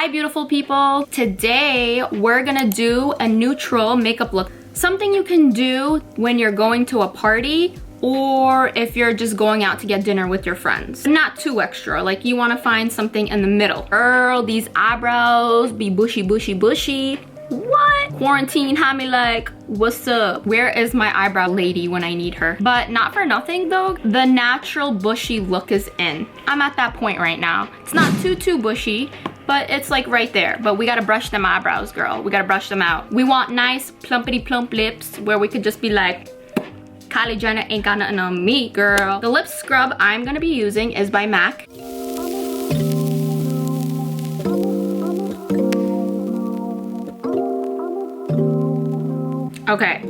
Hi beautiful people. Today we're gonna do a neutral makeup look. Something you can do when you're going to a party or if you're just going out to get dinner with your friends. Not too extra, like you wanna find something in the middle. Girl, these eyebrows be bushy, bushy, bushy. What? Quarantine had me like, what's up? Where is my eyebrow lady when I need her? But not for nothing though, the natural bushy look is in. I'm at that point right now. It's not too bushy, but it's like right there. But we gotta brush them eyebrows, girl. We gotta brush them out. We want nice plumpity plump lips where we could just be like, Kylie Jenner ain't got nothing on me, girl. The lip scrub I'm gonna be using is by MAC. Okay,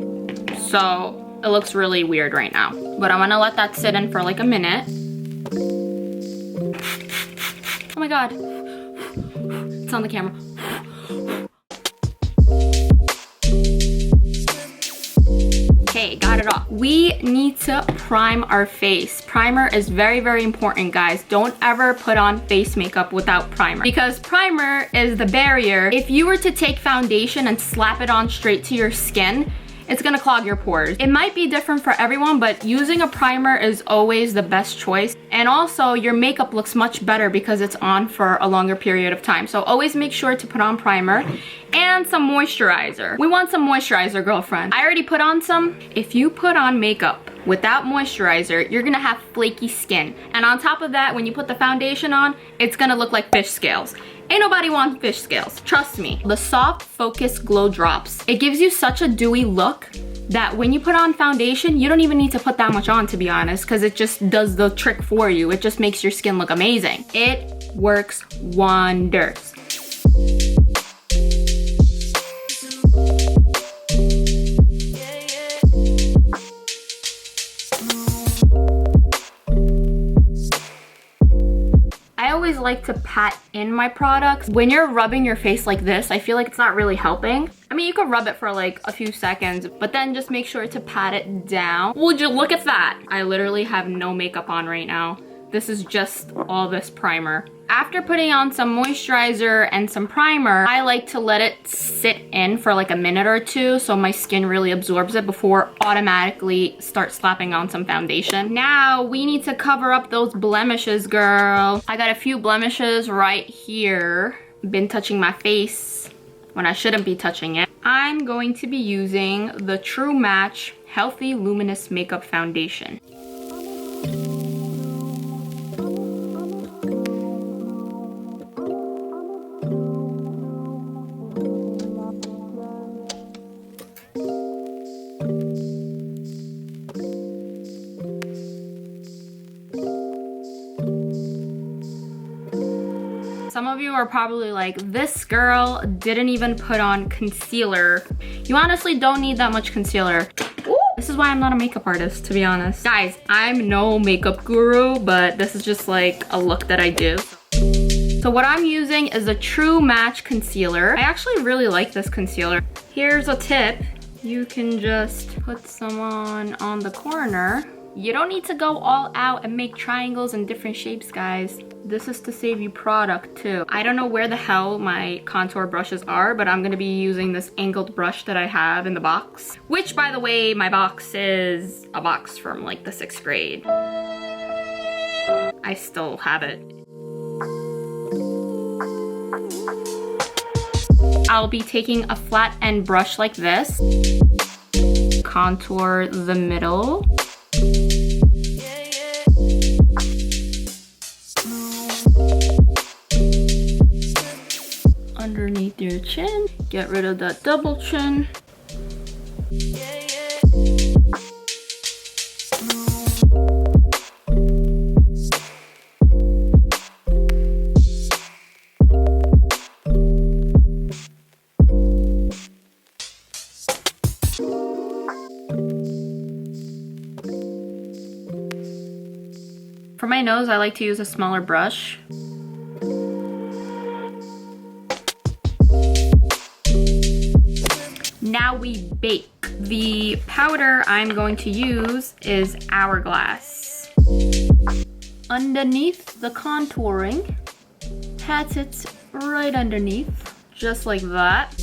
so it looks really weird right now, but I'm gonna let that sit in for like a minute. Oh my God, it's on the camera. Okay, got it off. We need to prime our face. Primer is very, very important, guys. Don't ever put on face makeup without primer because primer is the barrier. If you were to take foundation and slap it on straight to your skin, it's gonna clog your pores. It might be different for everyone, but using a primer is always the best choice. And also, your makeup looks much better because it's on for a longer period of time. So always make sure to put on primer and some moisturizer. We want some moisturizer, girlfriend. I already put on some. If you put on makeup without moisturizer, you're gonna have flaky skin. And on top of that, when you put the foundation on, it's gonna look like fish scales. Ain't nobody wants fish scales, trust me. The Soft Focus Glow Drops. It gives you such a dewy look that when you put on foundation, you don't even need to put that much on, to be honest, because it just does the trick for you. It just makes your skin look amazing. It works wonders. I always like to pat in my products. When you're rubbing your face like this, I feel like it's not really helping. I mean, you could rub it for like a few seconds, but then just make sure to pat it down. Would you look at that? I literally have no makeup on right now. This is just all this primer. After putting on some moisturizer and some primer, I like to let it sit in for like a minute or two so my skin really absorbs it before automatically start slapping on some foundation. Now we need to cover up those blemishes, girl. I got a few blemishes right here. Been touching my face when I shouldn't be touching it. I'm going to be using the True Match Healthy Luminous Makeup Foundation. Some of you are probably like, this girl didn't even put on concealer. You honestly don't need that much concealer. Ooh, this is why I'm not a makeup artist, to be honest. Guys, I'm no makeup guru, but this is just like a look that I do. So what I'm using is a True Match concealer. I actually really like this concealer. Here's a tip. You can just put some on the corner. You don't need to go all out and make triangles in different shapes, guys. This is to save you product too. I don't know where the hell my contour brushes are, but I'm gonna be using this angled brush that I have in the box. Which, by the way, my box is a box from like the 6th grade. I still have it. I'll be taking a flat end brush like this. Contour the middle. Underneath your chin, get rid of that double chin. For my nose, I like to use a smaller brush. Now we bake. The powder I'm going to use is Hourglass. Underneath the contouring, pat it right underneath, just like that.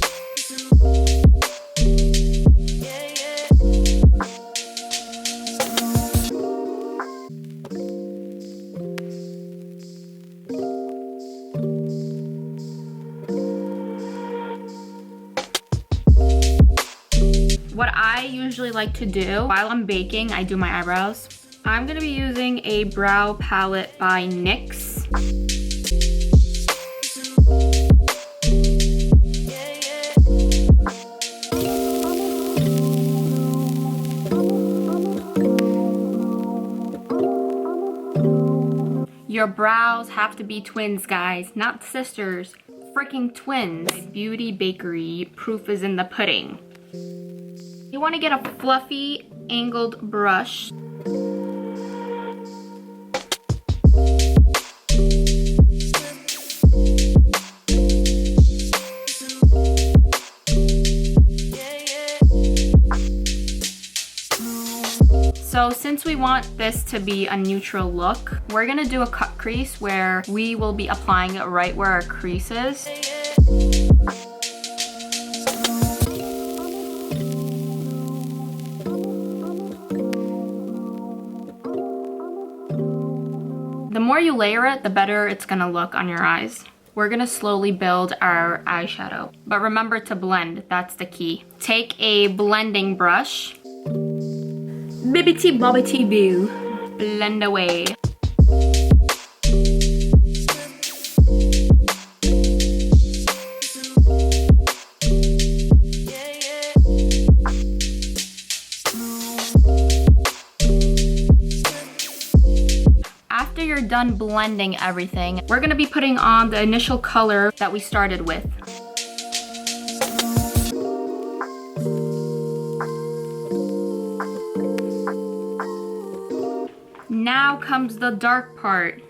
What I usually like to do while I'm baking, I do my eyebrows. I'm gonna be using a brow palette by NYX. Your brows have to be twins, guys, not sisters. Freaking twins. Beauty Bakery, proof is in the pudding. You want to get a fluffy, angled brush. So since we want this to be a neutral look, we're gonna do a cut crease where we will be applying it right where our crease is. The more you layer it, the better it's gonna look on your eyes. We're gonna slowly build our eyeshadow. But remember to blend, that's the key. Take a blending brush. Bibbity bobbity boo. Blend away. After you're done blending everything, we're gonna be putting on the initial color that we started with. Now comes the dark part.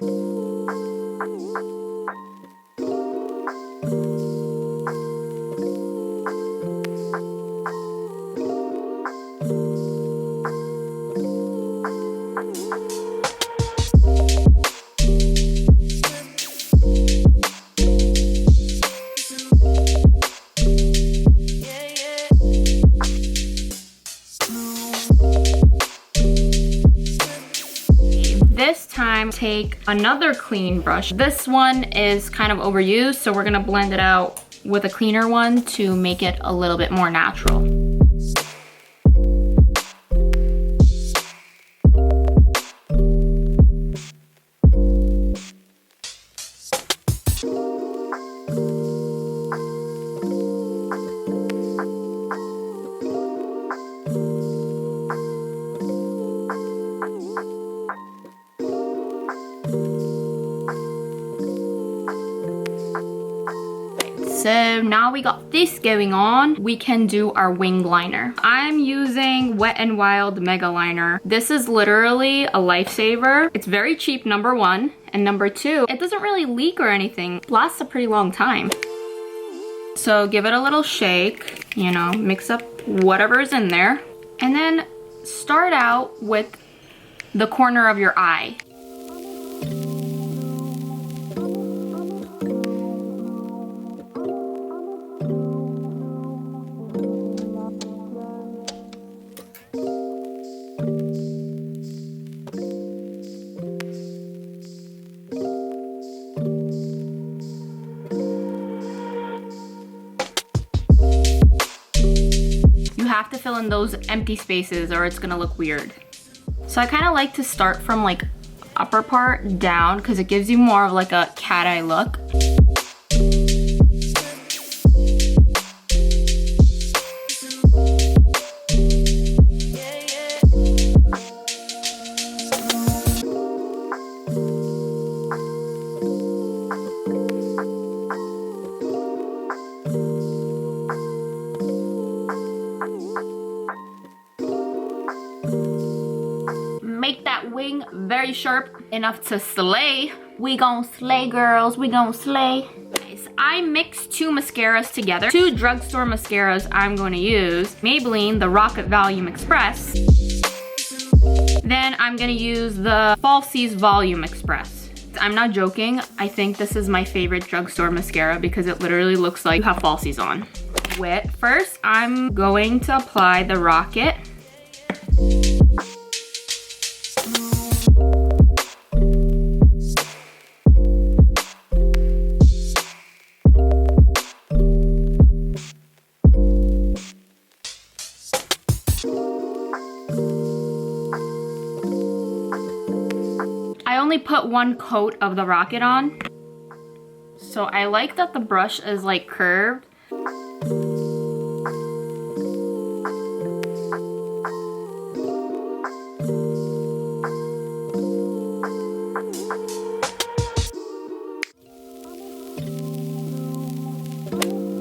This time, take another clean brush. This one is kind of overused, so we're gonna blend it out with a cleaner one to make it a little bit more natural. So now we got this going on, we can do our wing liner. I'm using Wet n Wild Mega Liner. This is literally a lifesaver. It's very cheap, number one. And number two, it doesn't really leak or anything. It lasts a pretty long time. So give it a little shake, you know, mix up whatever's in there. And then start out with the corner of your eye. Have to fill in those empty spaces or it's gonna look weird. So I kind of like to start from like upper part down because it gives you more of like a cat eye look. Make that wing very sharp enough to slay. We gon' slay, girls, we gon' slay. Nice. I mixed two mascaras together. Two drugstore mascaras I'm going to use. Maybelline, the Rocket Volume Express. Then I'm going to use the Falsies Volume Express. I'm not joking. I think this is my favorite drugstore mascara because it literally looks like you have falsies on. First, I'm going to apply the Rocket. I only put one coat of the Rocket on. So I like that the brush is like curved.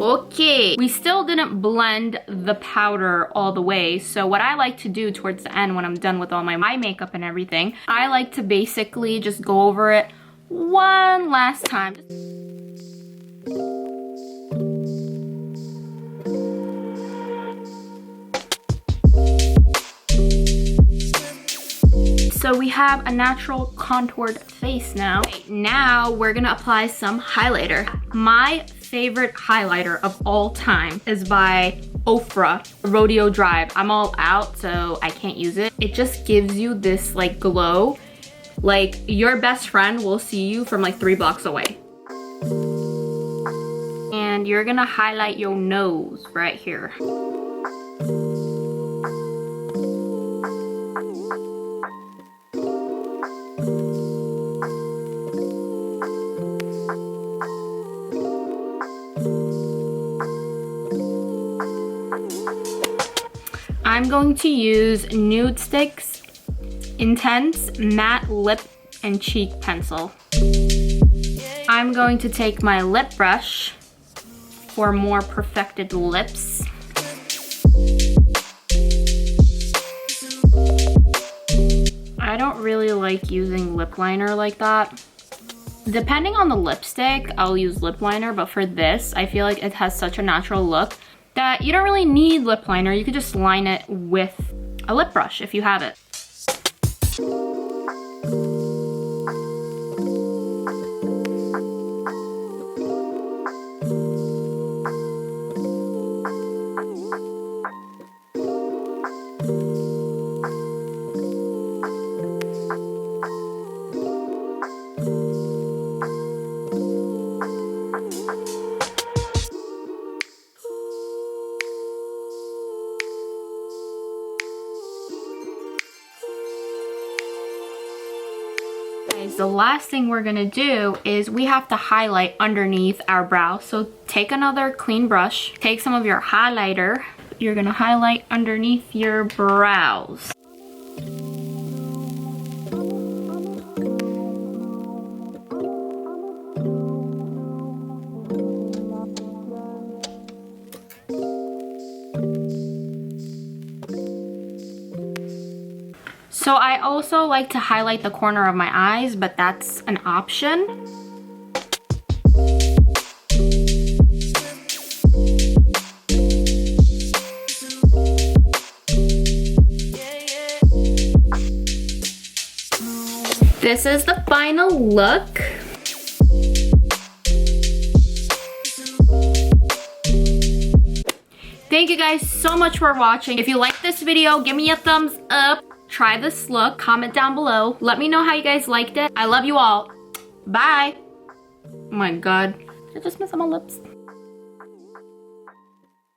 Okay, we still didn't blend the powder all the way, so what I like to do towards the end when I'm done with all my eye makeup and everything, I like to basically just go over it one last time. So we have a natural contoured face now. Now we're gonna apply some highlighter. My favorite highlighter of all time is by Ofra Rodeo Drive. I'm all out, so I can't use it. It just gives you this like glow. Like your best friend will see you from like 3 blocks away. And you're gonna highlight your nose right here. I'm going to use Nude Sticks Intense Matte Lip and Cheek Pencil. I'm going to take my lip brush for more perfected lips. I don't really like using lip liner like that. Depending on the lipstick, I'll use lip liner, but for this, I feel like it has such a natural look that you don't really need lip liner. You could just line it with a lip brush if you have it. The last thing we're gonna do is we have to highlight underneath our brow. So take another clean brush, take some of your highlighter, you're gonna highlight underneath your brows. So I also like to highlight the corner of my eyes, but that's an option. This is the final look. Thank you guys so much for watching. If you like this video, give me a thumbs up. Try this look, comment down below. Let me know how you guys liked it. I love you all. Bye. Oh my God, I just missed on my lips.